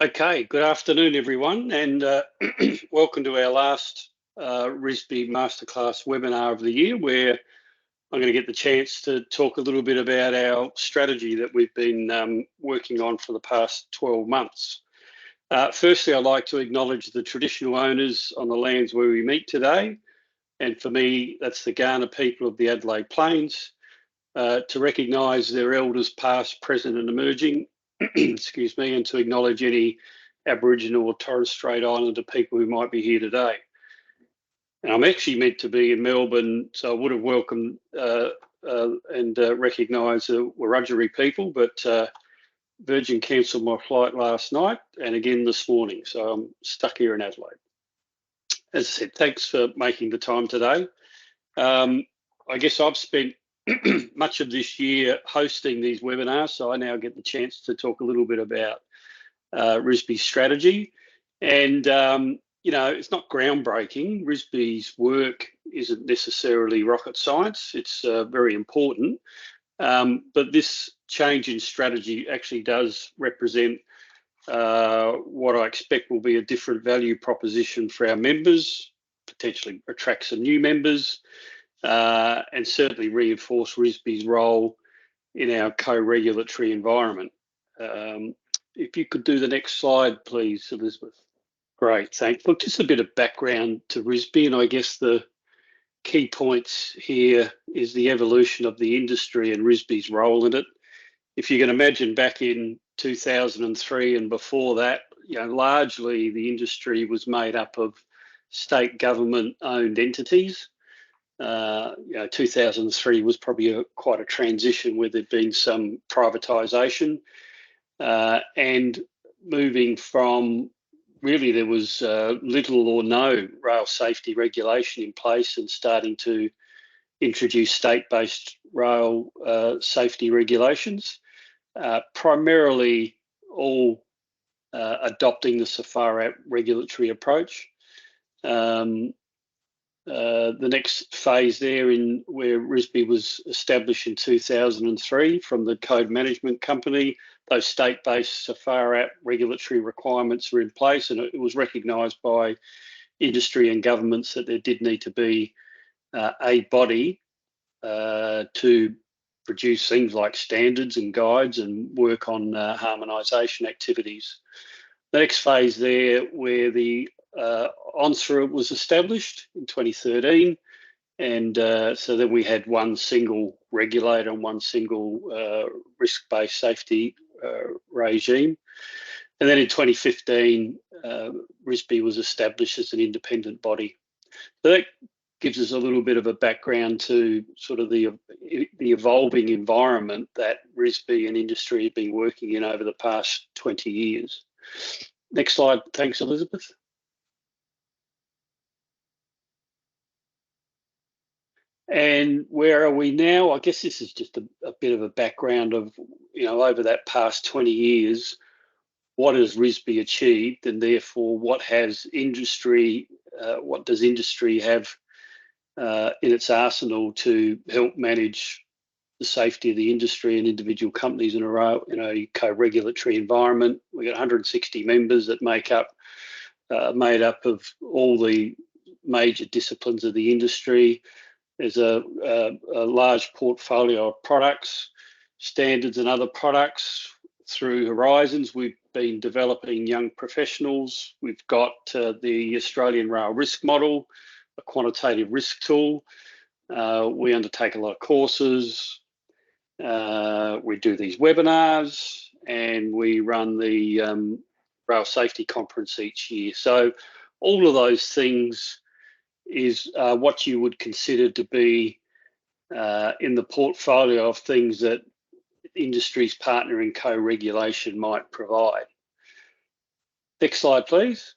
Okay, good afternoon, everyone, and welcome to our last RISSB MasterClass webinar of the year, where I'm going to get the chance to talk a little bit about our strategy that we've been working on for the past 12 months. Firstly, I'd like to acknowledge the traditional owners on the lands where we meet today, and for me, that's the Kaurna people of the Adelaide Plains, to recognise their elders past, present and emerging, excuse me, and to acknowledge any Aboriginal or Torres Strait Islander people who might be here today. And I'm actually meant to be in Melbourne, so I would have welcomed and recognised the Wiradjuri people, but Virgin cancelled my flight last night and again this morning, so I'm stuck here in Adelaide. As I said, thanks for making the time today. I guess I've spent much of this year hosting these webinars, so I now get the chance to talk a little bit about RISSB's strategy. And, you know, it's not groundbreaking. RISSB's work isn't necessarily rocket science. It's very important. But this change in strategy actually does represent what I expect will be a different value proposition for our members, potentially attract some new members, and certainly reinforce RISSB's role in our co-regulatory environment. If you could do the next slide, please, Elizabeth. Great, thanks. Look, just a bit of background to RISSB, and I guess the key points here is the evolution of the industry and RISSB's role in it. If you can imagine back in 2003 and before that, you know, largely the industry was made up of state government-owned entities. You know, 2003 was probably quite a transition where there'd been some privatisation, and moving from really there was little or no rail safety regulation in place and starting to introduce state-based rail safety regulations, primarily all adopting the SFARAT regulatory approach. The next phase there in where RISSB was established in 2003 from the Code Management Company, those state-based SFARAT regulatory requirements were in place, and it was recognised by industry and governments that there did need to be a body to produce things like standards and guides and work on harmonisation activities. The next phase there where the ONSRA was established in 2013, and so then we had one single regulator and one single risk-based safety regime. And then in 2015, RISSB was established as an independent body. So that gives us a little bit of a background to sort of the evolving environment that RISSB and industry have been working in over the past 20 years. Next slide. Thanks, Elizabeth. And where are we now? I guess this is just a bit of a background of, you know, over that past 20 years, what has RISSB achieved, and therefore what has industry, what does industry have in its arsenal to help manage the safety of the industry and individual companies in a co-regulatory environment. We've got 160 members that make up, made up of all the major disciplines of the industry. There's a large portfolio of products, standards and other products. Through Horizons, we've been developing young professionals. We've got the Australian Rail Risk Model, a quantitative risk tool. We undertake a lot of courses. We do these webinars, and we run the Rail Safety Conference each year. So all of those things is what you would consider to be in the portfolio of things that industry's partner in co-regulation might provide. Next slide, please.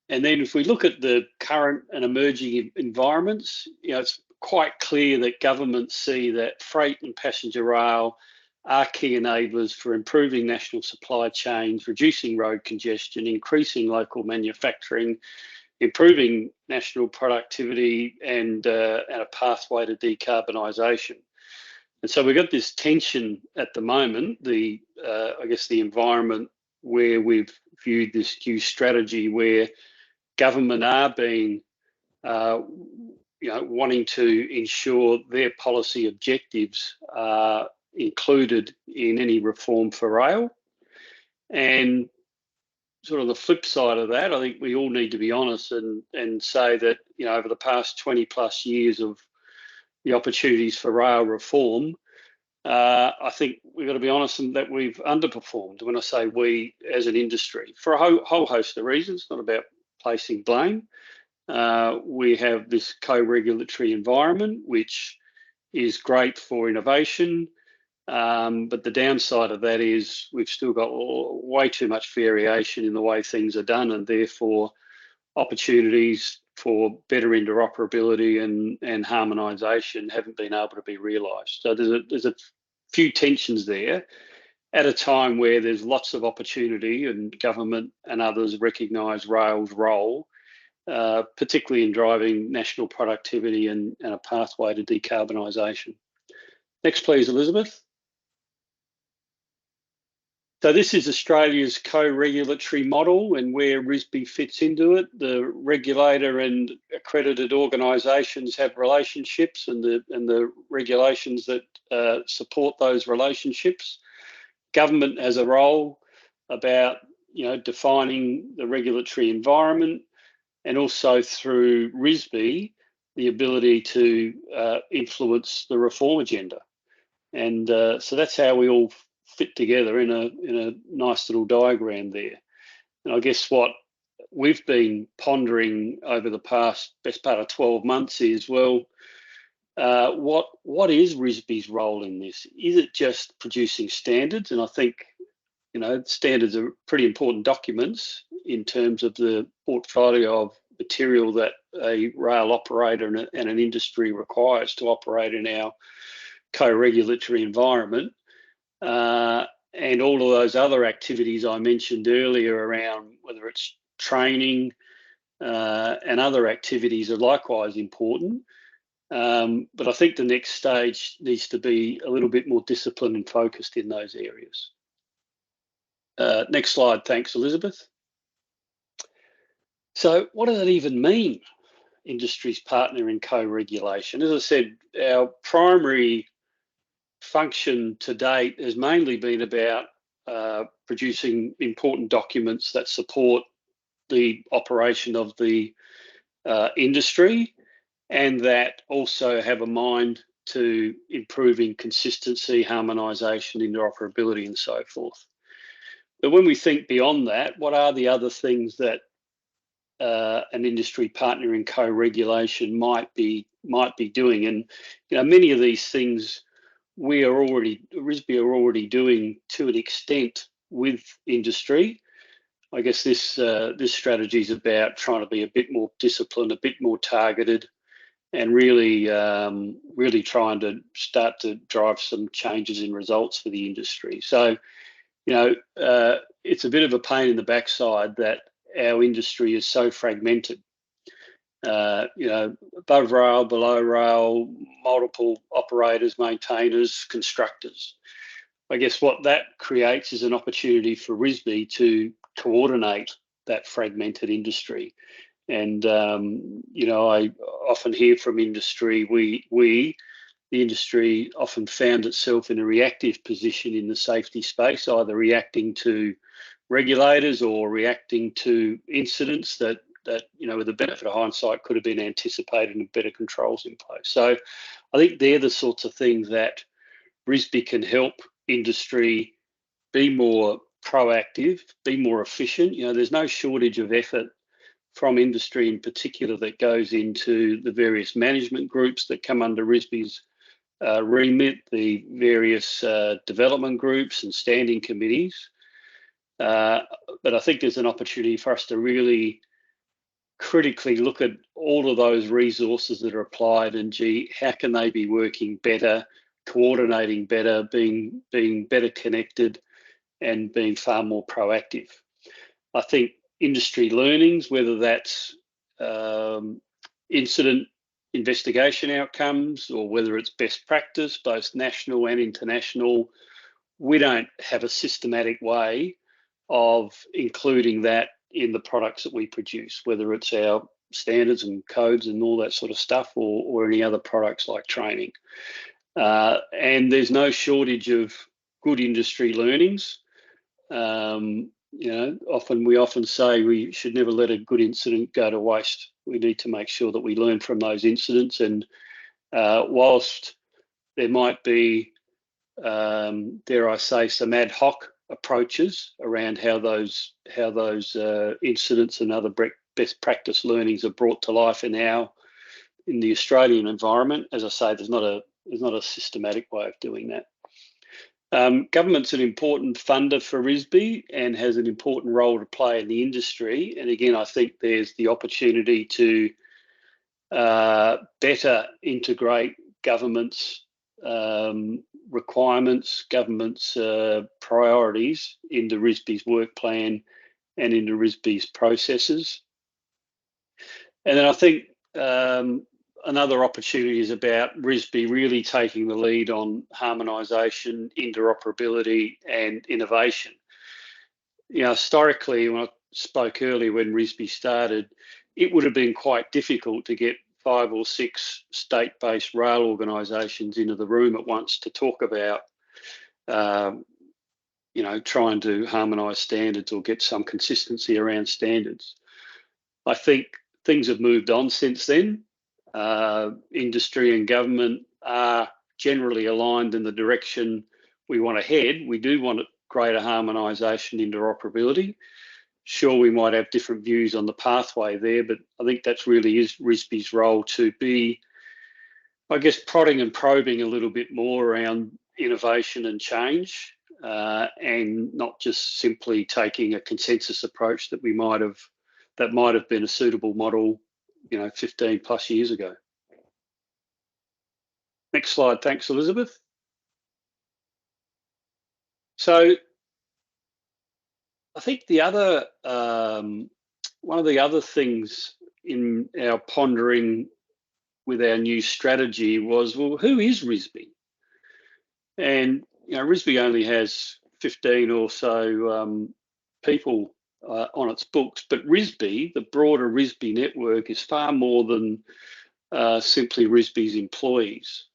And then if we look at the current and emerging environments, you know, it's quite clear that governments see that freight and passenger rail are key enablers for improving national supply chains, reducing road congestion, increasing local manufacturing, improving national productivity, and a pathway to decarbonisation. And so we've got this tension at the moment, I guess the environment where we've viewed this new strategy where government are being, wanting to ensure their policy objectives are included in any reform for rail. And sort of the flip side of that, I think we all need to be honest and say that, over the past 20 plus years of the opportunities for rail reform, I think we've got to be honest in that we've underperformed. When I say we as an industry, for a whole host of reasons, not about placing blame. We have this co-regulatory environment, which is great for innovation, but the downside of that is we've still got way too much variation in the way things are done, and therefore opportunities for better interoperability and harmonisation haven't been able to be realised. So there's a few tensions there at a time where there's lots of opportunity, and government and others recognise rail's role, particularly in driving national productivity and a pathway to decarbonisation. Next, please, Elizabeth. So this is Australia's co-regulatory model and where RISSB fits into it. The regulator and accredited organisations have relationships, and the regulations that support those relationships. Government has a role about defining the regulatory environment, and also through RISSB the ability to influence the reform agenda. And so that's how we all fit together in a nice little diagram there. And I guess what we've been pondering over the best part of 12 months is, well, what is RISSB's role in this? Is it just producing standards? And I think standards are pretty important documents in terms of the portfolio of material that a rail operator and an industry requires to operate in our co-regulatory environment. And all of those other activities I mentioned earlier around whether it's training and other activities are likewise important. But I think the next stage needs to be a little bit more disciplined and focused in those areas. Next slide, thanks, Elizabeth. So what does that even mean, industry's partner in co-regulation? As I said, our primary function to date has mainly been about producing important documents that support the operation of the industry, and that also have a mind to improving consistency, harmonisation, interoperability, and so forth. But when we think beyond that, what are the other things that an industry partner in co-regulation might be doing? And many of these things RISSB are already doing to an extent with industry. I guess this strategy is about trying to be a bit more disciplined, a bit more targeted, and really trying to start to drive some changes in results for the industry. So, it's a bit of a pain in the backside that our industry is so fragmented. Above rail, below rail, multiple operators, maintainers, constructors. I guess what that creates is an opportunity for RISSB to coordinate that fragmented industry. And, I often hear from industry, the industry often found itself in a reactive position in the safety space, either reacting to regulators or reacting to incidents that with the benefit of hindsight could have been anticipated and better controls in place. So I think they're the sorts of things that RISSB can help industry be more proactive, be more efficient. There's no shortage of effort from industry in particular that goes into the various management groups that come under RISSB's remit, the various development groups and standing committees. But I think there's an opportunity for us to really critically look at all of those resources that are applied and how can they be working better, coordinating better, being better connected, and being far more proactive. I think industry learnings, whether that's incident investigation outcomes, or whether it's best practice, both national and international, we don't have a systematic way of including that in the products that we produce, whether it's our standards and codes and all that sort of stuff, or any other products like training. And there's no shortage of good industry learnings. We often say we should never let a good incident go to waste. We need to make sure that we learn from those incidents. And whilst there might be, dare I say, some ad hoc approaches around how those incidents and other best practice learnings are brought to life in the Australian environment, as I say, there's not a systematic way of doing that. Government's an important funder for RISSB and has an important role to play in the industry. And again, I think there's the opportunity to better integrate government's requirements, government's priorities into RISSB's work plan and into RISSB's processes. And then I think another opportunity is about RISSB really taking the lead on harmonisation, interoperability and innovation. Historically, when I spoke earlier when RISSB started, it would have been quite difficult to get 5 or 6 state-based rail organisations into the room at once to talk about, trying to harmonise standards or get some consistency around standards. I think things have moved on since then. Industry and government are generally aligned in the direction we want to head. We do want greater harmonisation, interoperability. Sure, we might have different views on the pathway there, but I think that's really is RISSB's role to be, I guess, prodding and probing a little bit more around innovation and change, and not just simply taking a consensus approach that might have been a suitable model 15 plus years ago. Next slide. Thanks, Elizabeth. So I think the other one of the other things in our pondering with our new strategy was, well, who is RISSB? And RISSB only has 15 or so people on its books, but RISSB, the broader RISSB network, is far more than simply RISSB's employees.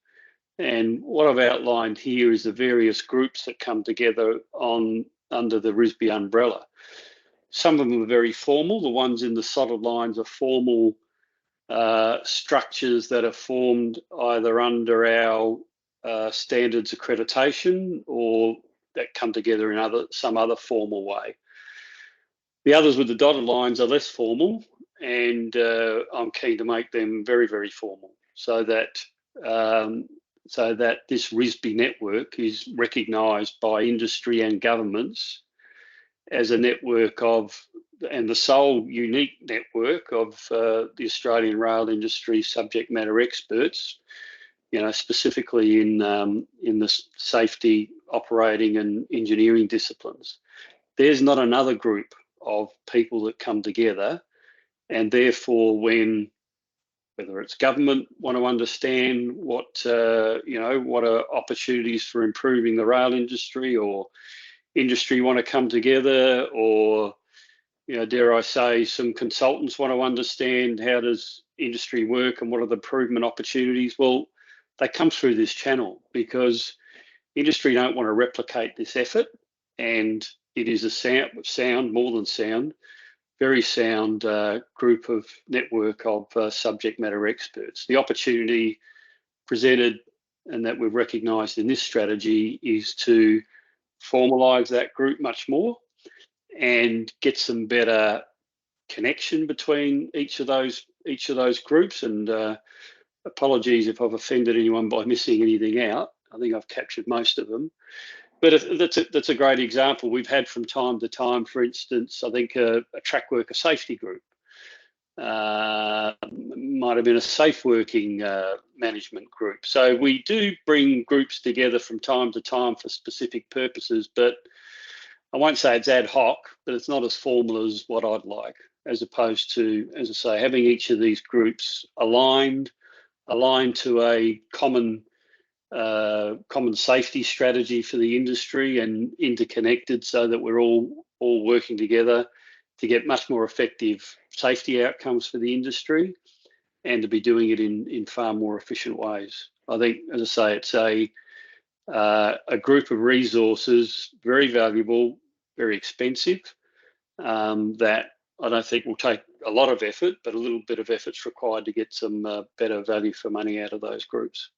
And what I've outlined here is the various groups that come together under the RISSB umbrella. Some of them are very formal. The ones in the solid lines are formal structures that are formed either under our standards accreditation or that come together in some other formal way. The others with the dotted lines are less formal, and I'm keen to make them very, very formal so that this RISSB network is recognised by industry and governments as a network and the sole unique network of the Australian rail industry subject matter experts, specifically in the safety, operating and engineering disciplines. There's not another group of people that come together, and therefore whether it's government want to understand what are opportunities for improving the rail industry, or industry want to come together, or dare I say, some consultants want to understand how does industry work and what are the improvement opportunities. Well, they come through this channel because industry don't want to replicate this effort, and it is a more than sound, very sound group of network of subject matter experts. The opportunity presented and that we've recognised in this strategy is to formalise that group much more and get some better connection between each of those groups. And apologies if I've offended anyone by missing anything out. I think I've captured most of them. But that's a great example. We've had from time to time, for instance, I think a track worker safety group, might have been a safe working management group. So we do bring groups together from time to time for specific purposes, but I won't say it's ad hoc, but it's not as formal as what I'd like, as opposed to, as I say, having each of these groups aligned, aligned to a common safety strategy for the industry and interconnected, so that we're all working together to get much more effective safety outcomes for the industry, and to be doing it in far more efficient ways. I think, as I say, it's a group of resources, very valuable, very expensive, that I don't think will take a lot of effort, but a little bit of effort's required to get some better value for money out of those groups.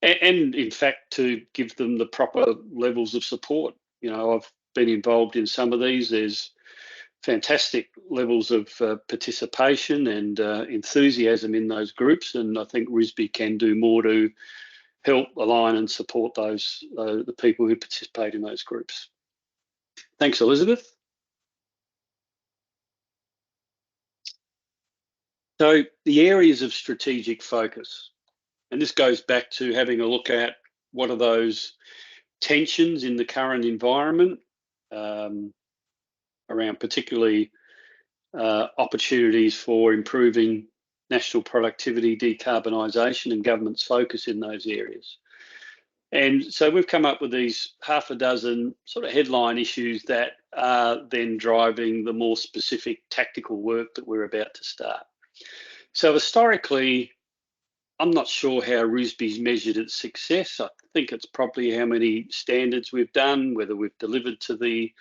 And in fact, to give them the proper levels of support. You know, I've been involved in some of these. There's fantastic levels of participation and enthusiasm in those groups, and I think RISSB can do more to help align and support those the people who participate in those groups. Thanks, Elizabeth. So the areas of strategic focus, and this goes back to having a look at what are those tensions in the current environment, around particularly opportunities for improving national productivity, decarbonisation, and government's focus in those areas. And so we've come up with these half a dozen sort of headline issues that are then driving the more specific tactical work that we're about to start. So historically, I'm not sure how RISSB's measured its success. I think it's probably how many standards we've done, whether we've delivered to the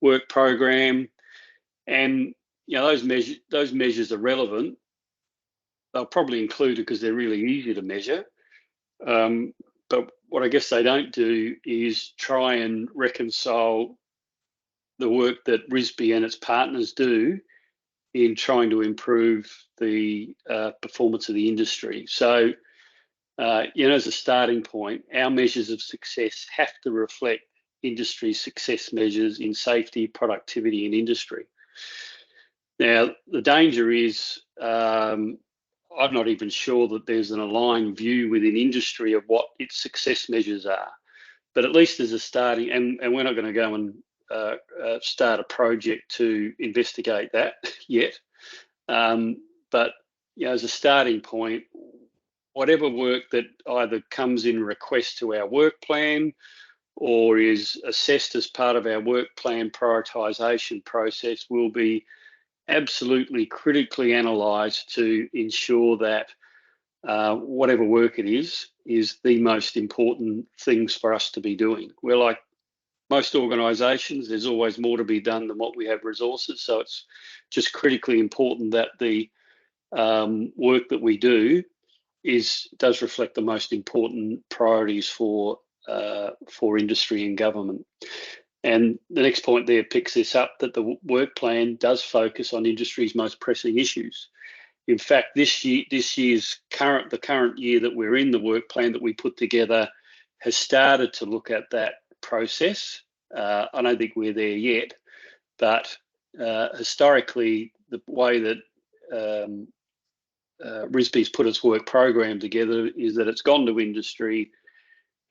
work program, and you know, those measures are relevant. They'll probably include it because they're really easy to measure. But what I guess they don't do is try and reconcile the work that RISSB and its partners do in trying to improve the performance of the industry. So, you know, as a starting point, our measures of success have to reflect industry success measures in safety, productivity, and industry. Now, the danger is I'm not even sure that there's an aligned view within industry of what its success measures are. But at least as a starting, and we're not going to go and start a project to investigate that yet. But you know, as a starting point, whatever work that either comes in request to our work plan or is assessed as part of our work plan prioritisation process will be absolutely critically analysed to ensure that whatever work it is the most important things for us to be doing. We're like most organisations, there's always more to be done than what we have resources. So it's just critically important that the work that we do does reflect the most important priorities for industry and government. And the next point there picks this up, that the work plan does focus on industry's most pressing issues. In fact, the current year that we're in, the work plan that we put together has started to look at that process. I don't think we're there yet, but historically, the way that RISSB's put its work program together is that it's gone to industry.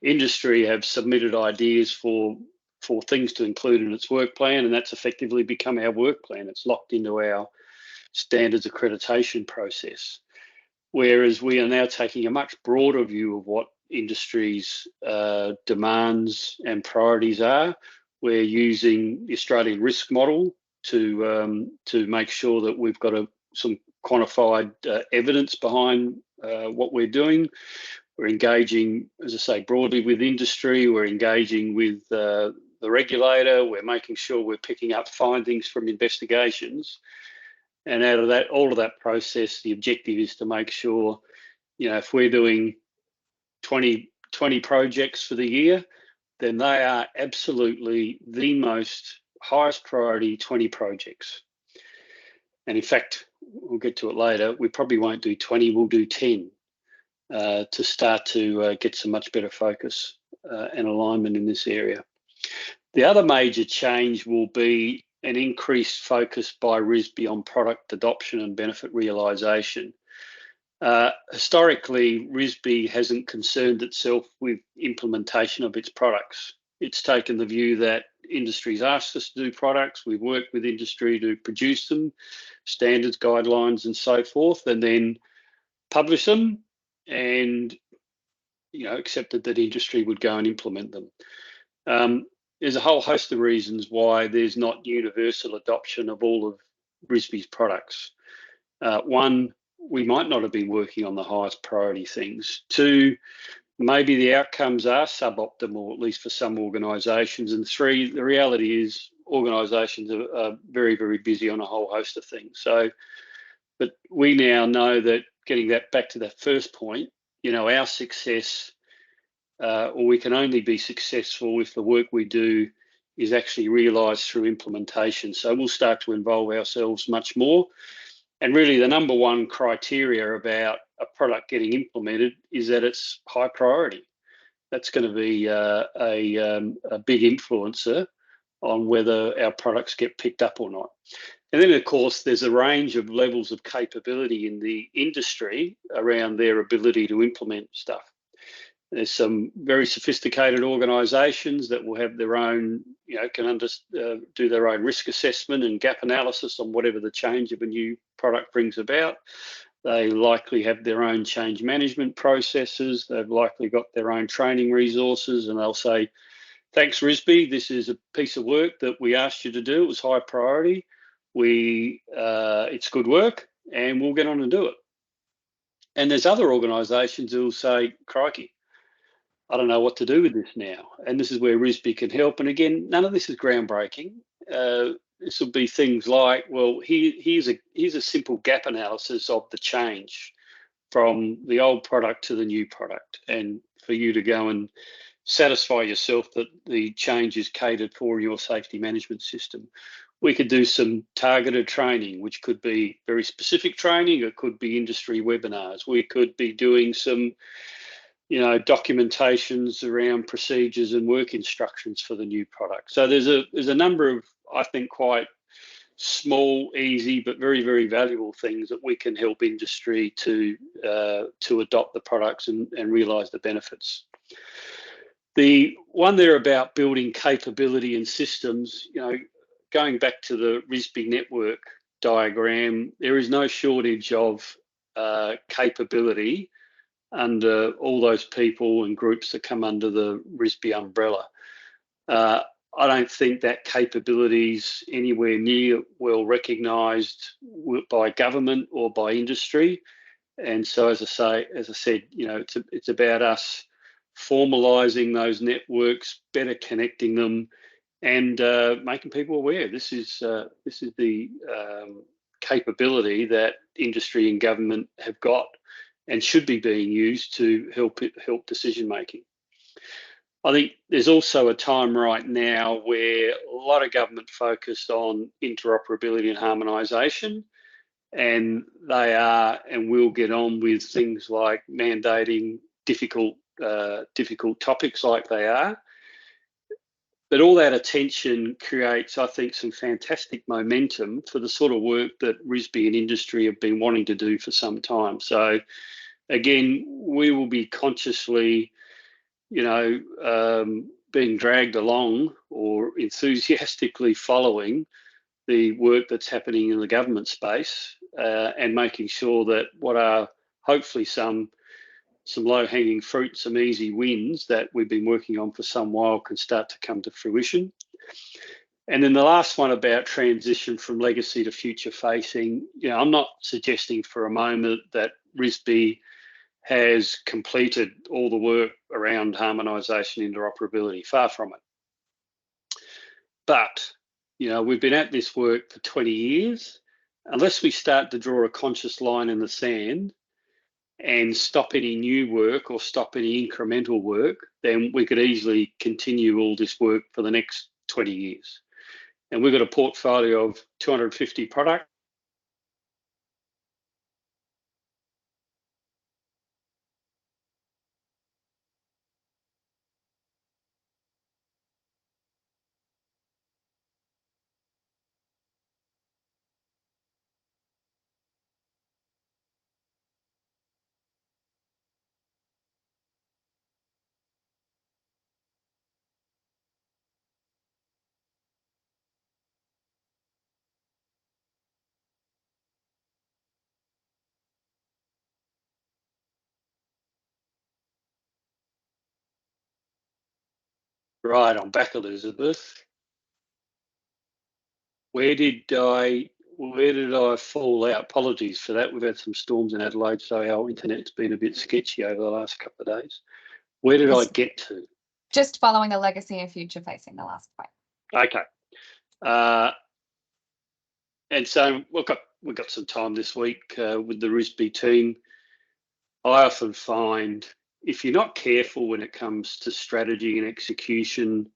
Industry have submitted ideas for things to include in its work plan, and that's effectively become our work plan. It's locked into our standards accreditation process. Whereas we are now taking a much broader view of what industry's demands and priorities are. We're using the Australian risk model to make sure that we've got some quantified evidence behind what we're doing. We're engaging, as I say, broadly with industry. We're engaging with the regulator. We're making sure we're picking up findings from investigations. And out of that, all of that process, the objective is to make sure, you know, if we're doing 20 projects for the year, then they are absolutely the most highest priority 20 projects. And in fact, we'll get to it later, we probably won't do 20, we'll do 10 to start to get some much better focus and alignment in this area. The other major change will be an increased focus by RISSB on product adoption and benefit realisation. Historically, RISSB hasn't concerned itself with implementation of its products. It's taken the view that industry's asked us to do products, we've worked with industry to produce them, standards, guidelines, and so forth, and then publish them, and accepted that industry would go and implement them. There's a whole host of reasons why there's not universal adoption of all of RISSB's products. One, we might not have been working on the highest priority things. Two, maybe the outcomes are suboptimal, at least for some organisations. And three, the reality is organisations are very, very busy on a whole host of things. So, but we now know that, getting that back to that first point, our success, or we can only be successful if the work we do is actually realised through implementation. So we'll start to involve ourselves much more. And really, the number one criteria about a product getting implemented is that it's high priority. That's going to be a big influencer on whether our products get picked up or not. And then, of course, there's a range of levels of capability in the industry around their ability to implement stuff. There's some very sophisticated organisations that will have their own, can do their own risk assessment and gap analysis on whatever the change of a new product brings about. They likely have their own change management processes. They've likely got their own training resources, and they'll say, thanks, RISSB, this is a piece of work that we asked you to do. It was high priority. It's good work, and we'll get on and do it. And there's other organisations who will say, crikey, I don't know what to do with this now. And this is where RISSB can help. And again, none of this is groundbreaking. This will be things like, well, here's a simple gap analysis of the change from the old product to the new product, and for you to go and satisfy yourself that the change is catered for in your safety management system. We could do some targeted training, which could be very specific training. It could be industry webinars. We could be doing some documentations around procedures and work instructions for the new product. So there's a number of, I think, quite small, easy, but very, very valuable things that we can help industry to adopt the products and realise the benefits. The one there about building capability and systems, going back to the RISSB network diagram, there is no shortage of capability under all those people and groups that come under the RISSB umbrella. I don't think that capability's anywhere near well recognised by government or by industry. And so, as I said, it's about us formalising those networks, better connecting them, and making people aware. This is the capability that industry and government have got and should be being used to help decision making. I think there's also a time right now where a lot of government focused on interoperability and harmonisation, and they are and will get on with things like mandating difficult topics like they are. But all that attention creates, I think, some fantastic momentum for the sort of work that RISSB and industry have been wanting to do for some time. So again, we will be consciously, being dragged along or enthusiastically following the work that's happening in the government space, and making sure that what are hopefully some low-hanging fruit, some easy wins that we've been working on for some while can start to come to fruition. And then the last one about transition from legacy to future facing, I'm not suggesting for a moment that RISSB has completed all the work around harmonisation, interoperability, far from it. But, we've been at this work for 20 years. Unless we start to draw a conscious line in the sand and stop any new work or stop any incremental work, then we could easily continue all this work for the next 20 years. And we've got a portfolio of 250 products. Right, I'm back, Elizabeth. Where did I fall out? Apologies for that. We've had some storms in Adelaide, so our internet's been a bit sketchy over the last couple of days. Where did I get to? Just following the legacy and future facing, the last point. Okay. And so we've got some time this week with the RISSB team. I often find if you're not careful when it comes to strategy and execution,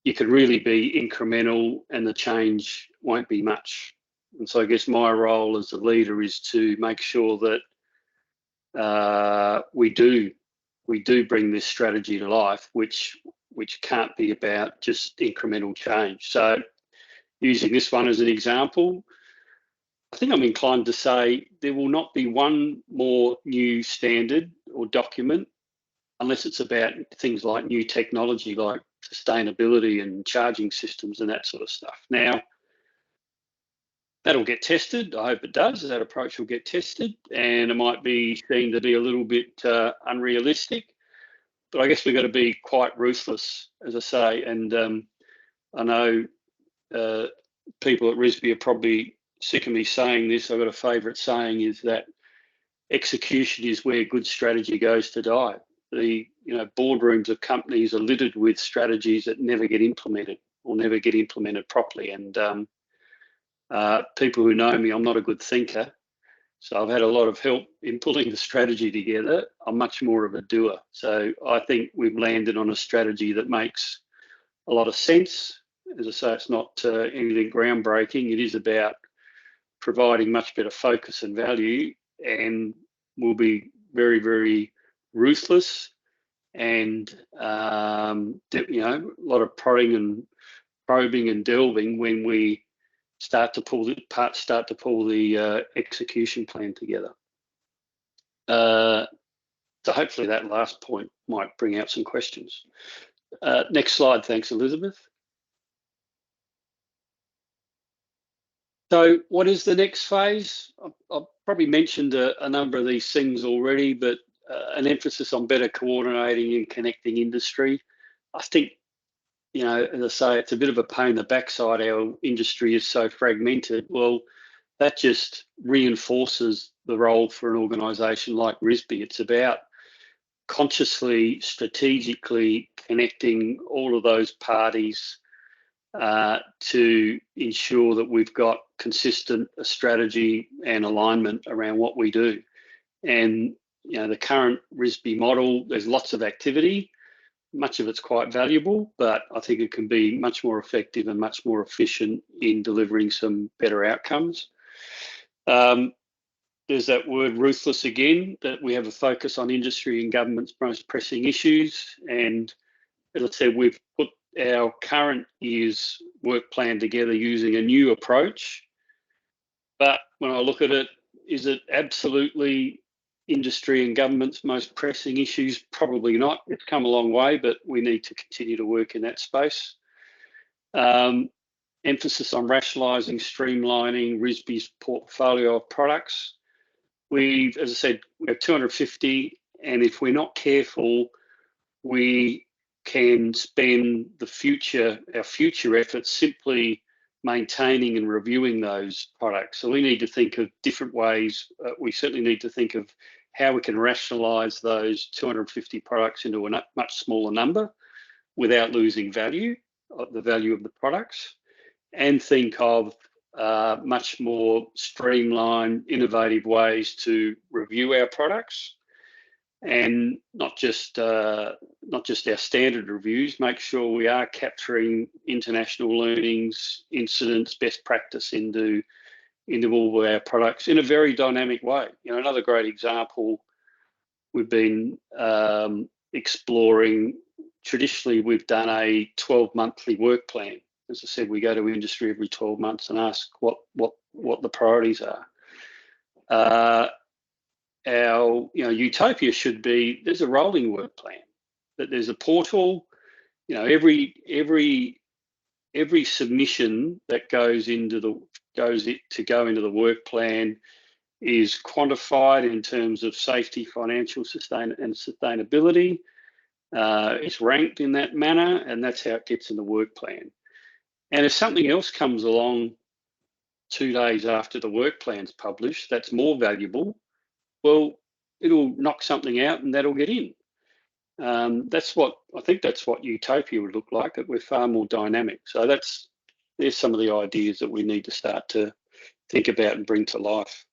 you can really be incremental and the change won't be much. And so I guess my role as a leader is to make sure that we do bring this strategy to life, which can't be about just incremental change. So using this one as an example, I think I'm inclined to say there will not be one more new standard or document unless it's about things like new technology, like sustainability and charging systems and that sort of stuff. Now, that'll get tested. I hope it does. That approach will get tested, and it might be seen to be a little bit unrealistic. But I guess we've got to be quite ruthless, as I say. And I know people at RISSB are probably sick of me saying this. I've got a favourite saying is that execution is where good strategy goes to die. The boardrooms of companies are littered with strategies that never get implemented or never get implemented properly. And people who know me, I'm not a good thinker. So I've had a lot of help in pulling the strategy together. I'm much more of a doer. So I think we've landed on a strategy that makes a lot of sense. As I say, it's not anything groundbreaking. It is about providing much better focus and value, and we'll be very, very ruthless and a lot of probing and delving when we start to pull the execution plan together. So hopefully that last point might bring out some questions. Next slide, thanks, Elizabeth. So what is the next phase? I've probably mentioned a number of these things already, but an emphasis on better coordinating and connecting industry. I think, as I say, it's a bit of a pain in the backside. Our industry is so fragmented. Well, that just reinforces the role for an organisation like RISSB. It's about consciously, strategically connecting all of those parties to ensure that we've got consistent strategy and alignment around what we do. And the current RISSB model, there's lots of activity. Much of it's quite valuable, but I think it can be much more effective and much more efficient in delivering some better outcomes. There's that word ruthless again, that we have a focus on industry and government's most pressing issues. And as I said, we've put our current year's work plan together using a new approach. But when I look at it, is it absolutely industry and government's most pressing issues? Probably not. It's come a long way, but we need to continue to work in that space. Emphasis on rationalising, streamlining RISSB's portfolio of products. As I said, we have 250, and if we're not careful, we can spend our future efforts simply maintaining and reviewing those products. So we need to think of different ways. We certainly need to think of how we can rationalise those 250 products into a much smaller number without losing the value of the products, and think of much more streamlined, innovative ways to review our products, and not just our standard reviews. Make sure we are capturing international learnings, incidents, best practice into all of our products in a very dynamic way. Another great example we've been exploring. Traditionally, we've done a 12-monthly work plan. As I said, we go to industry every 12 months and ask what the priorities are. Our utopia should be there's a rolling work plan, that there's a portal. Every submission that goes into the work plan is quantified in terms of safety, financial sustainability. It's ranked in that manner, and that's how it gets in the work plan. And if something else comes along 2 days after the work plan's published that's more valuable, well, it'll knock something out and that'll get in. That's what I think utopia would look like, that we're far more dynamic. So there's some of the ideas that we need to start to think about and bring to life.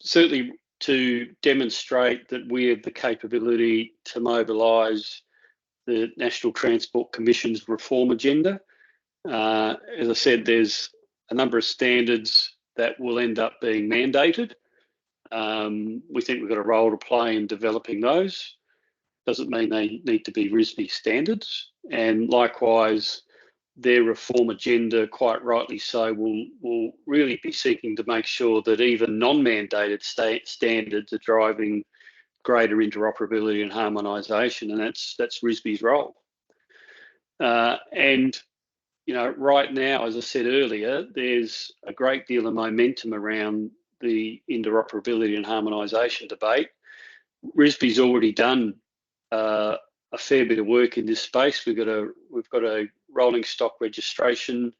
Certainly to demonstrate that we have the capability to mobilise the National Transport Commission's reform agenda. As I said, there's a number of standards that will end up being mandated. We think we've got a role to play in developing those. Doesn't mean they need to be RISSB standards. And likewise, their reform agenda, quite rightly so, will really be seeking to make sure that even non-mandated standards are driving greater interoperability and harmonisation, and that's RISSB's role. And right now, as I said earlier, there's a great deal of momentum around the interoperability and harmonisation debate. RISSB's already done a fair bit of work in this space. We've got a rolling stock registration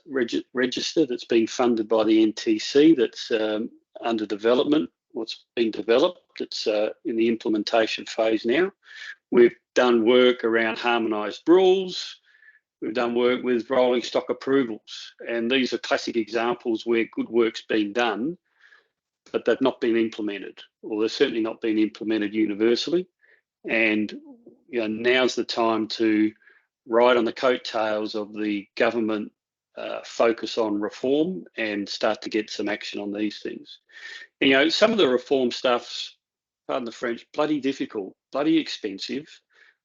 register that's being funded by the NTC that's under development. What's being developed, it's in the implementation phase now. We've done work around harmonised rules. We've done work with rolling stock approvals, and these are classic examples where good work's been done, but they've not been implemented, or they're certainly not been implemented universally. And now's the time to ride on the coattails of the government focus on reform and start to get some action on these things. And, some of the reform stuff's, pardon the French, bloody difficult, bloody expensive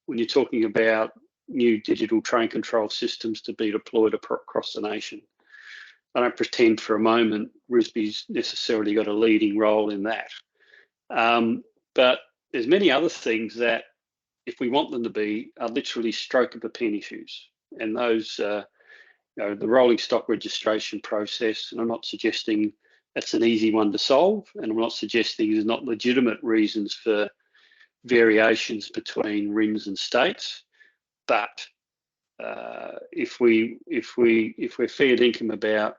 when you're talking about new digital train control systems to be deployed across the nation. I don't pretend for a moment RISSB's necessarily got a leading role in that. But there's many other things that, if we want them to be, are literally stroke of a pen issues. And those, the rolling stock registration process, and I'm not suggesting that's an easy one to solve, and I'm not suggesting there's not legitimate reasons for variations between RIMs and states. But if we're fair dinkum about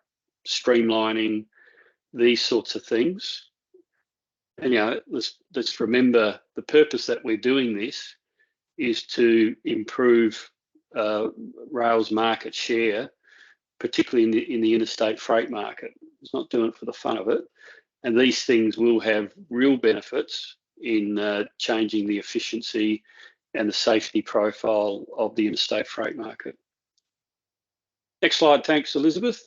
streamlining these sorts of things, and let's remember the purpose that we're doing this is to improve rail's market share, particularly in the interstate freight market. It's not doing it for the fun of it, and these things will have real benefits in changing the efficiency and the safety profile of the interstate freight market. Next slide, thanks, Elizabeth.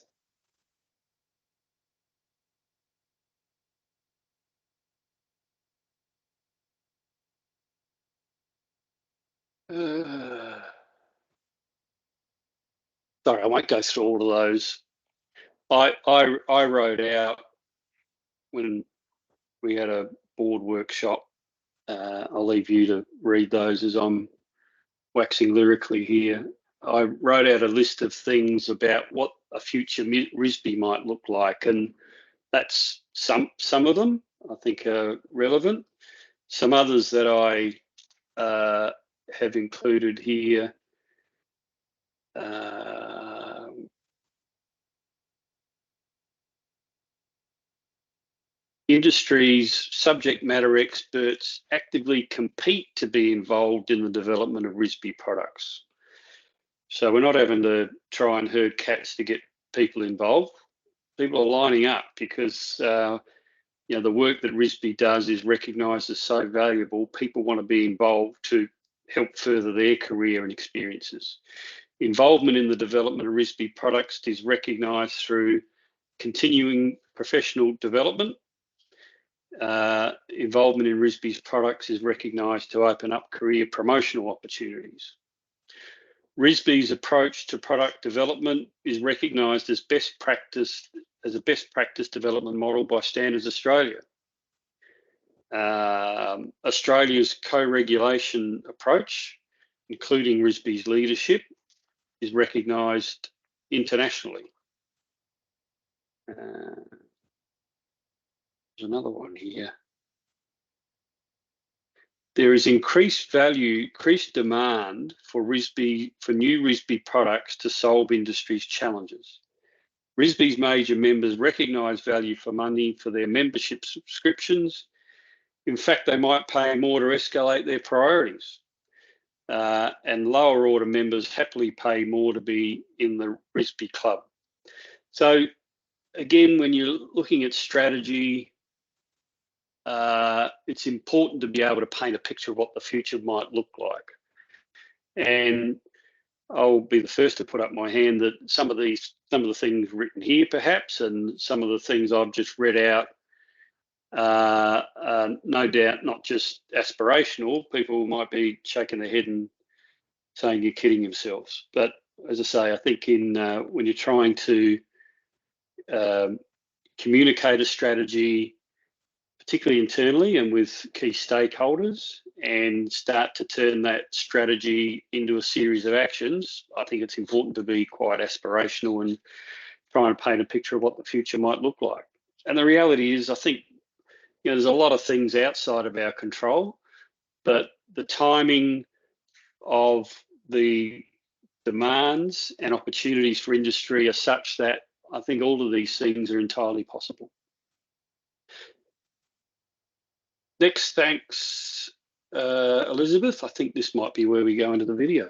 Sorry, I won't go through all of those. I wrote out when we had a board workshop. I'll leave you to read those as I'm waxing lyrically here. I wrote out a list of things about what a future RISSB might look like, and that's some of them I think are relevant. Some others that I have included here. Industry's subject matter experts actively compete to be involved in the development of RISSB products. So we're not having to try and herd cats to get people involved. People are lining up because the work that RISSB does is recognised as so valuable. People want to be involved to help further their career and experiences. Involvement in the development of RISSB products is recognised through continuing professional development. Involvement in RISSB's products is recognised to open up career promotional opportunities. RISSB's approach to product development is recognised as a best practice development model by Standards Australia. Australia's co-regulation approach, including RISSB's leadership, is recognised internationally. There's another one here. There is increased demand for new RISSB products to solve industry's challenges. RISSB's major members recognise value for money for their membership subscriptions. In fact, they might pay more to escalate their priorities. And lower order members happily pay more to be in the RISSB club. So again, when you're looking at strategy, it's important to be able to paint a picture of what the future might look like. And I'll be the first to put up my hand that some of the things written here perhaps, and some of the things I've just read out, no doubt not just aspirational. People might be shaking their head and saying you're kidding yourselves. But as I say, I think when you're trying to communicate a strategy, particularly internally and with key stakeholders, and start to turn that strategy into a series of actions, I think it's important to be quite aspirational and trying to paint a picture of what the future might look like. And the reality is, I think, there's a lot of things outside of our control, but the timing of the demands and opportunities for industry are such that I think all of these things are entirely possible. Next, thanks, Elizabeth. I think this might be where we go into the video.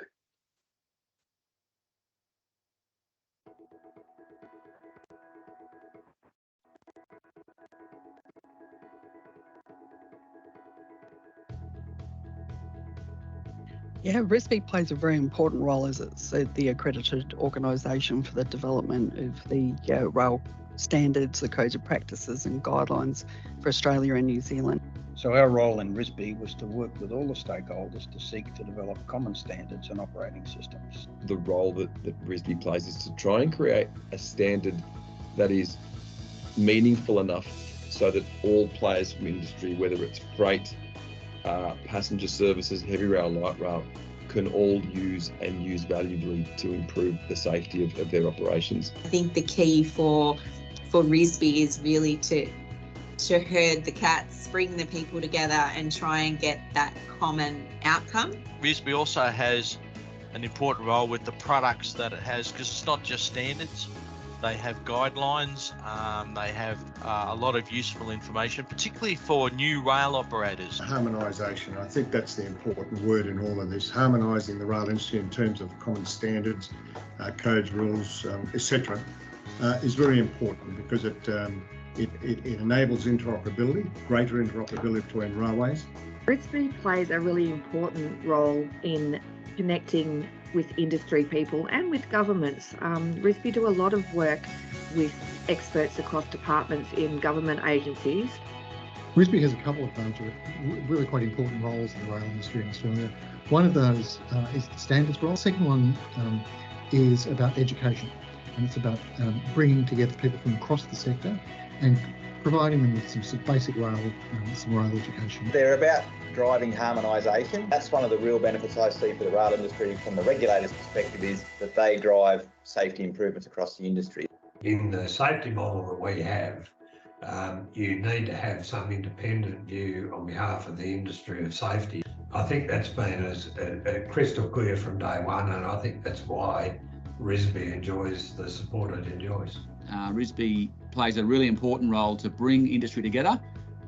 Yeah, RISSB plays a very important role as it's the accredited organisation for the development of the rail standards, the codes of practices and guidelines for Australia and New Zealand. So our role in RISSB was to work with all the stakeholders to seek to develop common standards and operating systems. The role that RISSB plays is to try and create a standard that is meaningful enough so that all players from industry, whether it's freight, passenger services, heavy rail, light rail, can all use valuably to improve the safety of their operations. I think the key for RISSB is really to herd the cats, bring the people together and try and get that common outcome. RISSB also has an important role with the products that it has, because it's not just standards. They have guidelines, they have a lot of useful information, particularly for new rail operators. Harmonisation, I think that's the important word in all of this. Harmonising the rail industry in terms of common standards, codes, rules, etc., is very important because it enables interoperability, greater interoperability between railways. RISSB plays a really important role in connecting with industry people and with governments. RISSB do a lot of work with experts across departments in government agencies. RISSB has a couple of major, really quite important roles in the rail industry in Australia. One of those is the standards role. The second one is about education, and it's about bringing together people from across the sector and providing them with some basic rail education. They're about driving harmonisation. That's one of the real benefits I see for the rail industry from the regulator's perspective, is that they drive safety improvements across the industry. In the safety model that we have, you need to have some independent view on behalf of the industry of safety. I think that's been as crystal clear from day one, and I think that's why RISSB enjoys the support it enjoys. RISSB plays a really important role to bring industry together,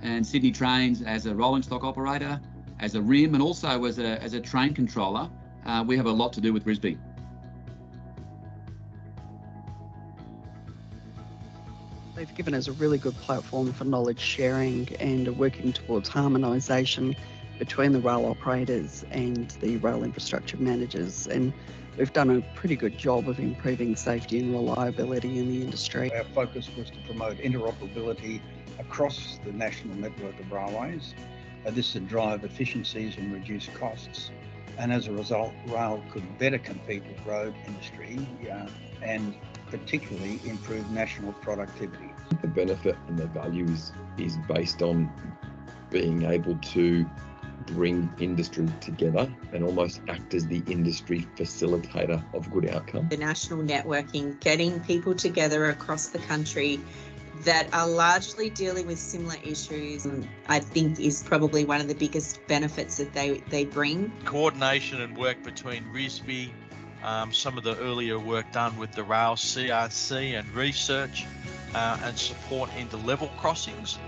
and Sydney Trains, as a rolling stock operator, as a RIM, and also as a train controller, we have a lot to do with RISSB. They've given us a really good platform for knowledge sharing and working towards harmonisation between the rail operators and the rail infrastructure managers, and we've done a pretty good job of improving safety and reliability in the industry. Our focus was to promote interoperability across the national network of railways. This would drive efficiencies and reduce costs, and as a result, rail could better compete with road industry and particularly improve national productivity. The benefit and the value is based on being able to bring industry together and almost act as the industry facilitator of good outcome. The national networking, getting people together across the country that are largely dealing with similar issues, I think is probably one of the biggest benefits that they bring. Coordination and work between RISSB, some of the earlier work done with the rail CRC and research and support into level crossings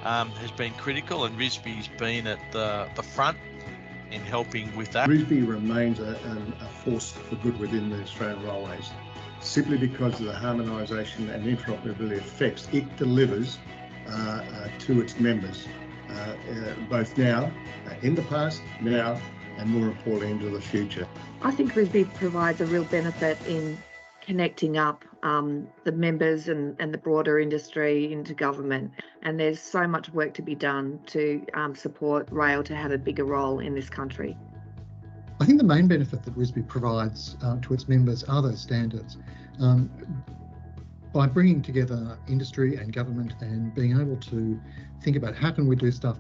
has been critical, and RISSB's been at the front in helping with that. RISSB remains a force for good within the Australian Railways. Simply because of the harmonisation and interoperability effects it delivers to its members, both now, in the past, now, and more importantly, into the future. I think RISSB provides a real benefit in connecting up the members and the broader industry into government. And there's so much work to be done to support rail to have a bigger role in this country. I think the main benefit that RISSB provides to its members are those standards. By bringing together industry and government and being able to think about how can we do stuff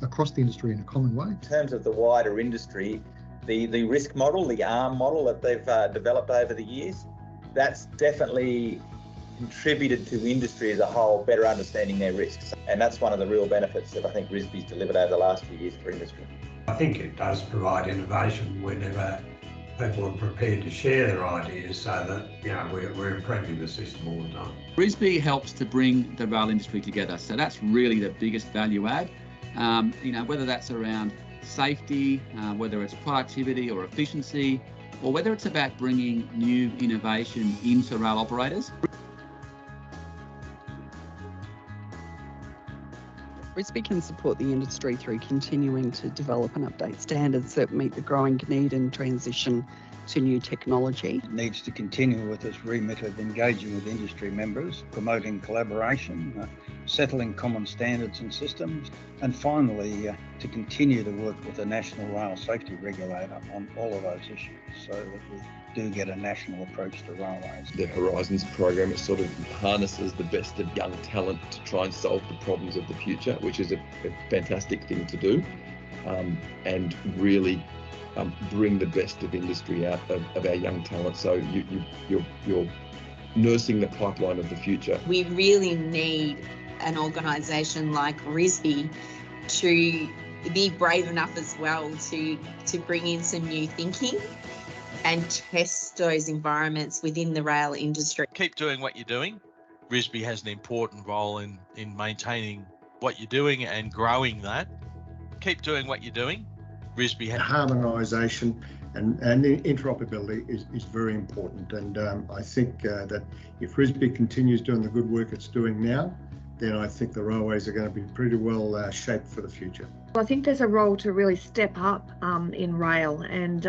across the industry in a common way. In terms of the wider industry, the risk model, the ARM model that they've developed over the years, that's definitely contributed to industry as a whole better understanding their risks. And that's one of the real benefits that I think RISSB's delivered over the last few years for industry. I think it does provide innovation whenever people are prepared to share their ideas, so that we're improving the system all the time. RISSB helps to bring the rail industry together, so that's really the biggest value add. Whether that's around safety, whether it's productivity or efficiency, or whether it's about bringing new innovation into rail operators. RISSB can support the industry through continuing to develop and update standards that meet the growing need and transition to new technology. It needs to continue with its remit of engaging with industry members, promoting collaboration, settling common standards and systems, and finally to continue to work with the National Rail Safety Regulator on all of those issues so that we do get a national approach to railways. The Horizons program, it sort of harnesses the best of young talent to try and solve the problems of the future, which is a fantastic thing to do, and really bring the best of industry out of our young talent. So you're nursing the pipeline of the future. We really need an organisation like RISSB to be brave enough as well to bring in some new thinking and test those environments within the rail industry. Keep doing what you're doing. RISSB has an important role in maintaining what you're doing and growing that. Keep doing what you're doing. RISSB has harmonisation and interoperability is very important, and I think that if RISSB continues doing the good work it's doing now, then I think the railways are going to be pretty well shaped for the future. I think there's a role to really step up in rail and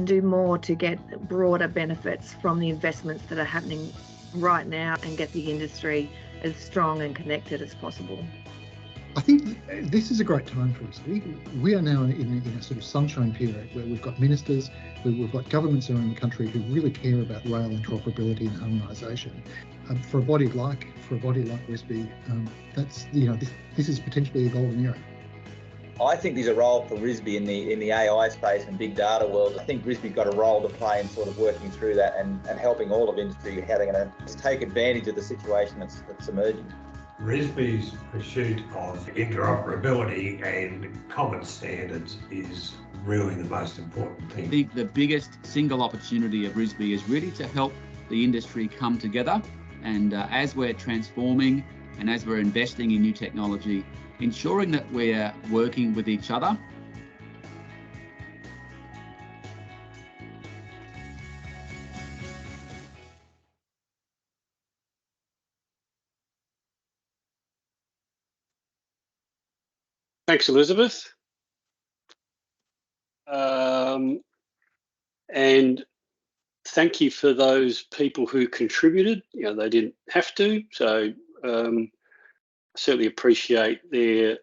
do more to get broader benefits from the investments that are happening right now and get the industry as strong and connected as possible. I think this is a great time for us. We are now in a sort of sunshine period where we've got ministers, we've got governments around the country who really care about rail interoperability and harmonisation. For a body like RISSB, this is potentially a golden era. I think there's a role for RISSB in the AI space and big data world. I think RISSB's got a role to play in sort of working through that and helping all of industry how they're going to take advantage of the situation that's emerging. RISSB's pursuit of interoperability and common standards is really the most important thing. I think the biggest single opportunity of RISSB is really to help the industry come together, and as we're transforming and as we're investing in new technology, ensuring that we're working with each other. Thanks, Elizabeth. And thank you for those people who contributed. They didn't have to, so I certainly appreciate their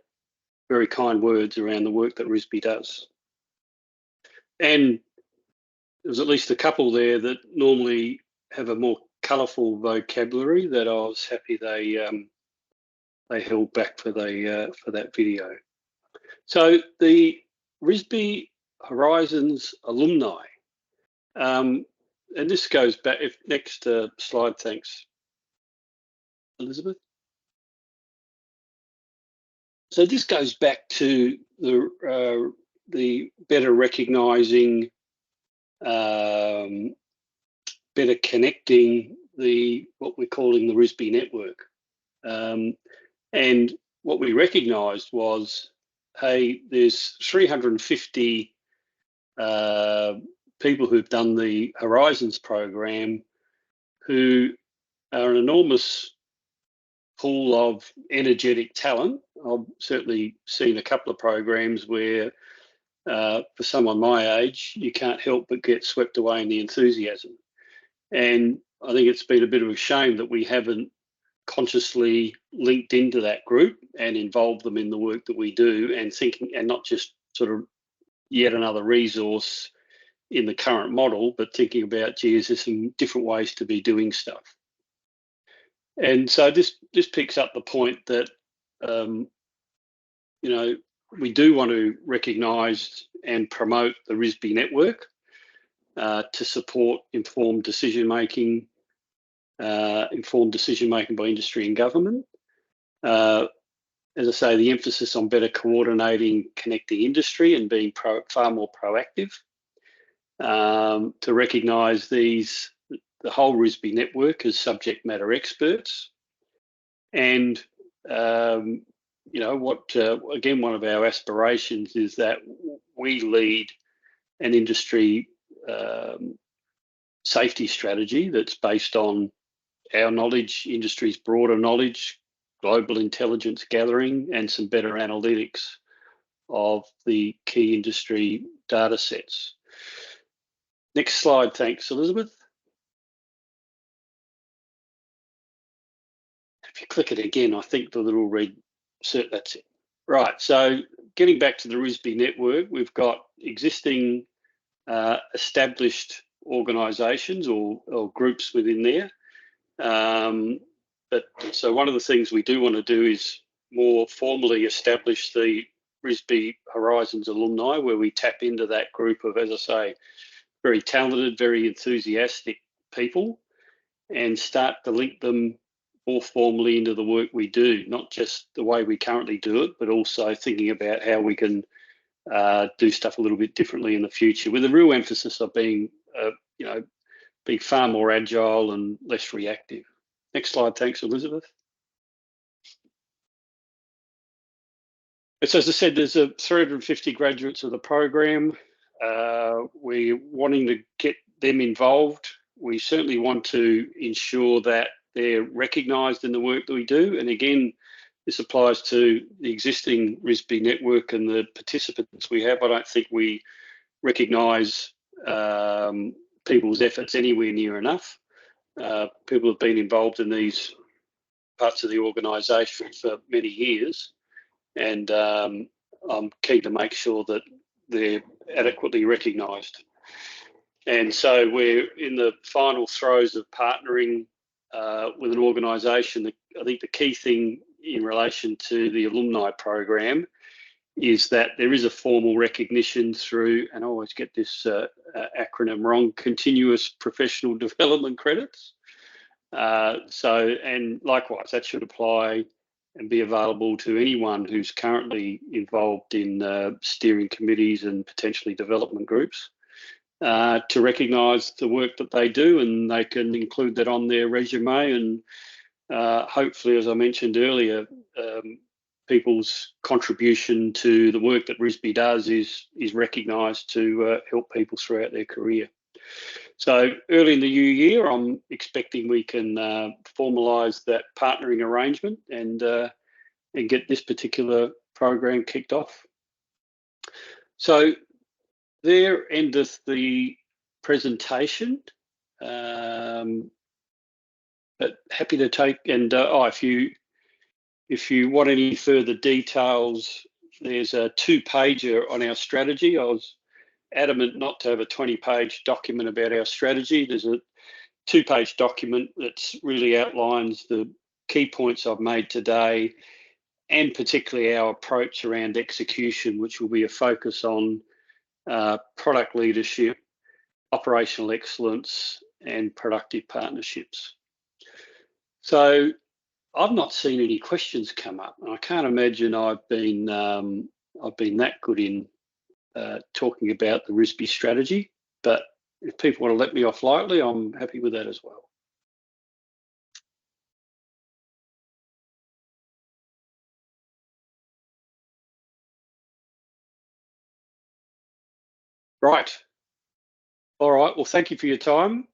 very kind words around the work that RISSB does. And there's at least a couple there that normally have a more colourful vocabulary that I was happy they held back for that video. So the RISSB Horizons alumni, and this goes back. Next slide, thanks. Elizabeth. So this goes back to the better recognising, better connecting what we're calling the RISSB network. And what we recognised was, hey, there's 350 people who've done the Horizons program who are an enormous pool of energetic talent. I've certainly seen a couple of programs where for someone my age, you can't help but get swept away in the enthusiasm. And I think it's been a bit of a shame that we haven't consciously linked into that group and involved them in the work that we do, and not just sort of yet another resource in the current model, but thinking about, gee, is there some different ways to be doing stuff? And so this picks up the point that we do want to recognise and promote the RISSB network to support informed decision making by industry and government. As I say, the emphasis on better coordinating, connecting industry and being far more proactive to recognise the whole RISSB network as subject matter experts. And again, one of our aspirations is that we lead an industry safety strategy that's based on our knowledge, industry's broader knowledge, global intelligence gathering, and some better analytics of the key industry data sets. Next slide, thanks, Elizabeth. If you click it again, I think the little red cert, that's it. Right, so getting back to the RISSB network, we've got existing established organisations or groups within there. So one of the things we do want to do is more formally establish the RISSB Horizons alumni, where we tap into that group of, as I say, very talented, very enthusiastic people, and start to link them more formally into the work we do, not just the way we currently do it, but also thinking about how we can do stuff a little bit differently in the future, with a real emphasis of being far more agile and less reactive. Next slide, thanks, Elizabeth. So as I said, there's 350 graduates of the program. We're wanting to get them involved. We certainly want to ensure that they're recognised in the work that we do. And again, this applies to the existing RISSB network and the participants we have. I don't think we recognise people's efforts anywhere near enough. People have been involved in these parts of the organisation for many years, and I'm keen to make sure that they're adequately recognised. And so we're in the final throes of partnering with an organisation. I think the key thing in relation to the alumni program is that there is a formal recognition through, and I always get this acronym wrong, continuous professional development credits. And likewise, that should apply and be available to anyone who's currently involved in steering committees and potentially development groups to recognise the work that they do, and they can include that on their resume. And hopefully, as I mentioned earlier, people's contribution to the work that RISSB does is recognised to help people throughout their career. So early in the new year, I'm expecting we can formalise that partnering arrangement and get this particular program kicked off. So there endeth the presentation. But happy to take, and if you want any further details, there's a 2-pager on our strategy. I was adamant not to have a 20-page document about our strategy. There's a 2-page document that really outlines the key points I've made today, and particularly our approach around execution, which will be a focus on product leadership, operational excellence, and productive partnerships. So I've not seen any questions come up, and I can't imagine I've been that good in talking about the RISSB strategy. But if people want to let me off lightly, I'm happy with that as well. Right. All right. Well, thank you for your time.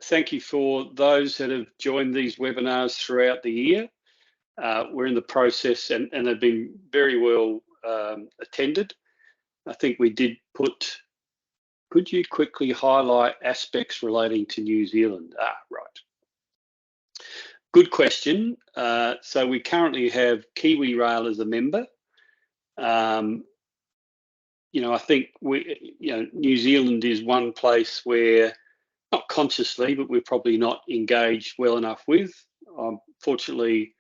Thank you for those that have joined these webinars throughout the year. We're in the process and they've been very well attended. I think we did put, could you quickly highlight aspects relating to New Zealand? Right. Good question. So we currently have Kiwi Rail as a member. You know, I think New Zealand is one place where, not consciously, but we're probably not engaged well enough with. Fortunately,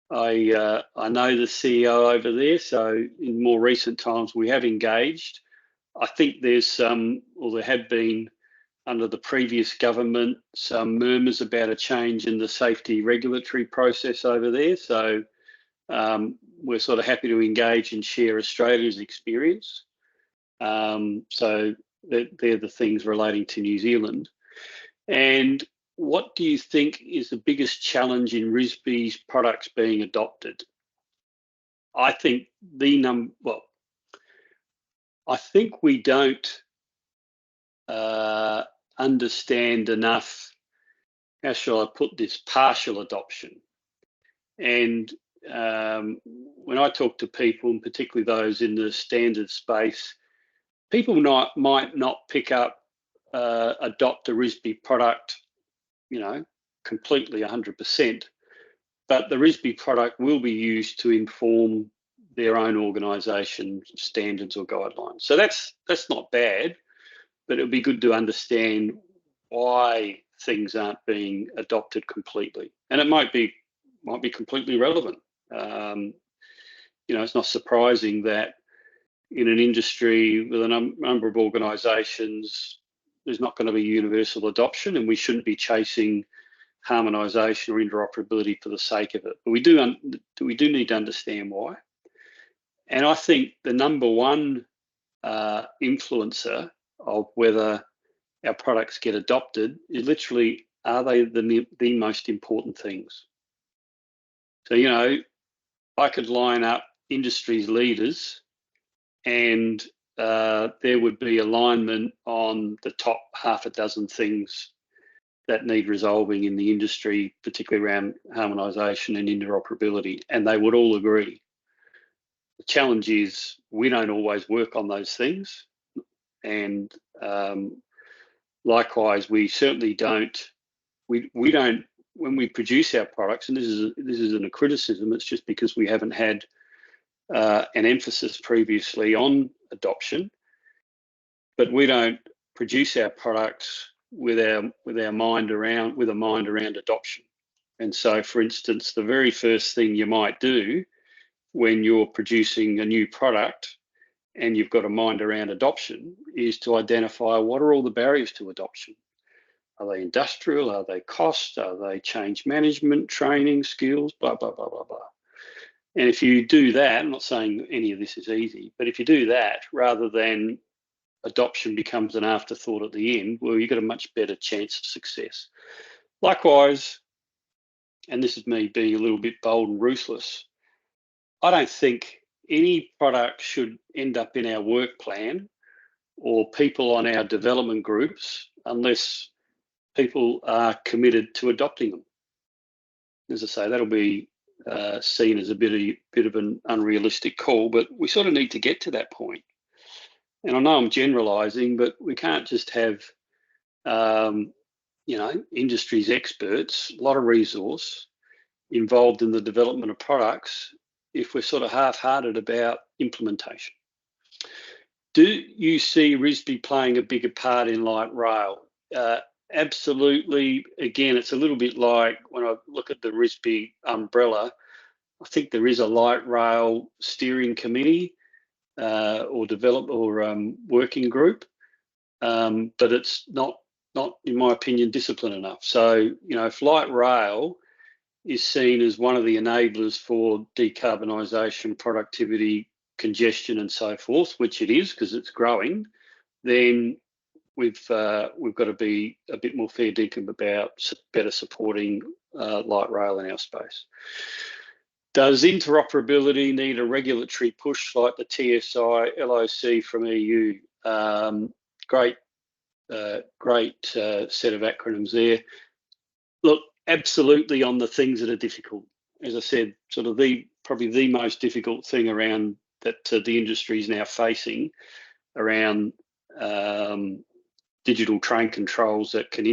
I know the CEO over there, so in more recent times we have engaged. I think there's some, or there have been under the previous government, some murmurs about a change in the safety regulatory process over there. So we're sort of happy to engage and share Australia's experience. So they're the things relating to New Zealand. And what do you think is the biggest challenge in RISSB's products being adopted? I think I think we don't understand enough, how shall I put this, partial adoption. And when I talk to people, and particularly those in the standard space, people might not pick up, adopt a RISSB product, completely 100%, but the RISSB product will be used to inform their own organisation standards or guidelines. So that's not bad, but it would be good to understand why things aren't being adopted completely, and it might be completely relevant. It's not surprising that in an industry with a number of organisations, there's not going to be universal adoption, and we shouldn't be chasing harmonisation or interoperability for the sake of it. But we do need to understand why. And I think the number one influencer of whether our products get adopted is literally, are they the most important things? So, I could line up industry's leaders and there would be alignment on the top half a dozen things that need resolving in the industry, particularly around harmonisation and interoperability, and they would all agree. The challenge is we don't always work on those things, and likewise, we certainly don't. We don't, when we produce our products, and this isn't a criticism. It's just because we haven't had an emphasis previously on adoption, but we don't produce our products with a mind around adoption. And so, for instance, the very first thing you might do when you're producing a new product and you've got a mind around adoption is to identify what are all the barriers to adoption. Are they industrial? Are they cost? Are they change management, training, skills, blah, blah, blah, blah, blah. And if you do that, I'm not saying any of this is easy, but if you do that, rather than adoption becomes an afterthought at the end, well, you've got a much better chance of success. Likewise, and this is me being a little bit bold and ruthless, I don't think any product should end up in our work plan or people on our development groups unless people are committed to adopting them. As I say, that'll be seen as a bit of an unrealistic call, but we sort of need to get to that point. And I know I'm generalising, but we can't just have, industry's experts, a lot of resource involved in the development of products if we're sort of half-hearted about implementation. Do you see RISSB playing a bigger part in light rail? Absolutely. Again, it's a little bit like when I look at the RISSB umbrella, I think there is a light rail steering committee or working group, but it's not, in my opinion, disciplined enough. So, if light rail is seen as one of the enablers for decarbonisation, productivity, congestion, and so forth, which it is because it's growing, then we've got to be a bit more fair dinkum about better supporting light rail in our space. Does interoperability need a regulatory push like the TSI LOC from EU? Great set of acronyms there. Look, absolutely on the things that are difficult. As I said, sort of probably the most difficult thing around that the industry is now facing around digital train controls that can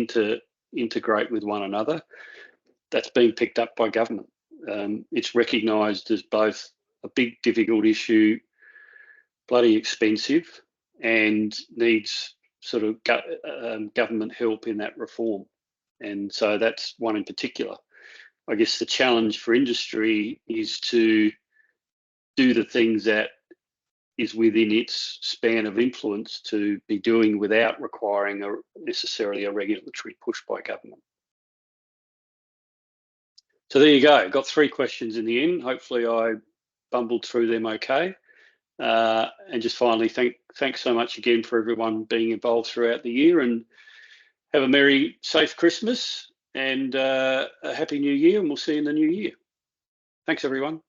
integrate with one another. That's being picked up by government. It's recognised as both a big, difficult issue, bloody expensive, and needs sort of government help in that reform. And so that's one in particular. I guess the challenge for industry is to do the things that is within its span of influence to be doing without requiring necessarily a regulatory push by government. So there you go. Got 3 questions in the end. Hopefully I bumbled through them okay. And just finally, thanks so much again for everyone being involved throughout the year, and have a merry, safe Christmas and a happy new year, and we'll see you in the new year. Thanks, everyone.